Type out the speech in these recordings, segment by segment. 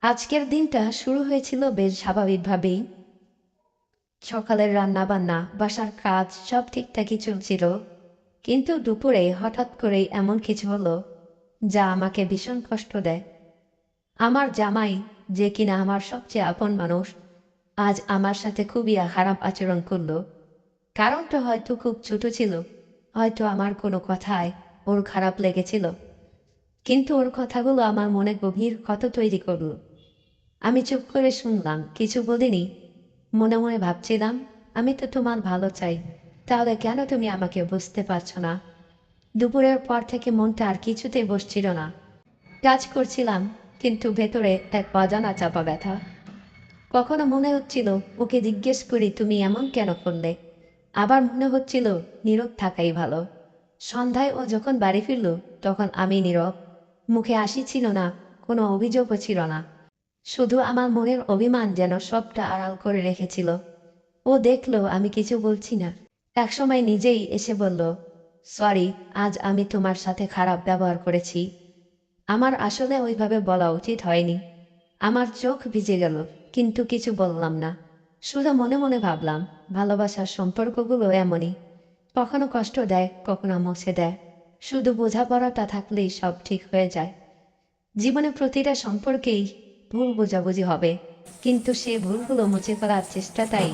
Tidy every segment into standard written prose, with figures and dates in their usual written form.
আজকের দিনটা শুরু হয়েছিল বেশ স্বাভাবিকভাবেই। সকালের রান্না বান্না, বাসার কাজ সব ঠিকঠাকই চলছিল। কিন্তু দুপুরে হঠাৎ করেই এমন কিছু হলো যা আমাকে ভীষণ কষ্ট দেয়। আমার জামাই, যে কিনা আমার সবচেয়ে আপন মানুষ, আজ আমার সাথে খুবই খারাপ আচরণ করলো। কারণটা হয়তো খুব ছোট ছিল, হয়তো আমার কোনো কথায় ওর খারাপ লেগেছিল, কিন্তু ওর কথাগুলো আমার মনে গভীর ক্ষত তৈরি করলো। আমি চুপ করে শুনলাম, কিছু বলিনি। মনে মনে ভাবছিলাম, আমি তো তোমার ভালো চাই, তাহলে কেন তুমি আমাকে বুঝতে পারছো না? দুপুরের পর থেকে মনটা আর কিছুতেই বসছিল না। কাজ করছিলাম, কিন্তু ভেতরে এক অজানা চাপা ব্যথা। কখনো মনে হচ্ছিল ওকে জিজ্ঞেস করি তুমি এমন কেন করলে, আবার মনে হচ্ছিল নীরব থাকাই ভালো। সন্ধ্যায় ও যখন বাড়ি ফিরল, তখন আমি নীরব। মুখে হাসি ছিল না, কোনো অভিযোগও ছিল না। শুধু আমার মনের অভিমান যেন সবটা আড়াল করে রেখেছিল। ও দেখলো আমি কিছু বলছি না, একসময় নিজেই এসে বলল, সরি, আজ আমি তোমার সাথে খারাপ ব্যবহার করেছি। আমার আসলে ওইভাবে বলা উচিত হয়নি। আমার চোখ ভিজে গেল, কিন্তু কিছু বললাম না। শুধু মনে মনে ভাবলাম, ভালোবাসার সম্পর্কগুলো এমনই, কখনো কষ্ট দেয়, কখনো মুছে দেয়। শুধু বোঝাপড়াটা থাকলেই সব ঠিক হয়ে যায়। জীবনে প্রতিটা সম্পর্কেই ভুল বোঝাবুঝি হবে, কিন্তু সে ভুলগুলো মুছে ফেলার চেষ্টাটাই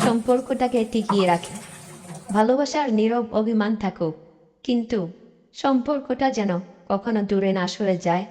সম্পর্কটাকে টিকিয়ে রাখে। ভালোবাসার নীরব অভিমান থাকুক, কিন্তু সম্পর্কটা যেন কখনো দূরে না সরে যায়।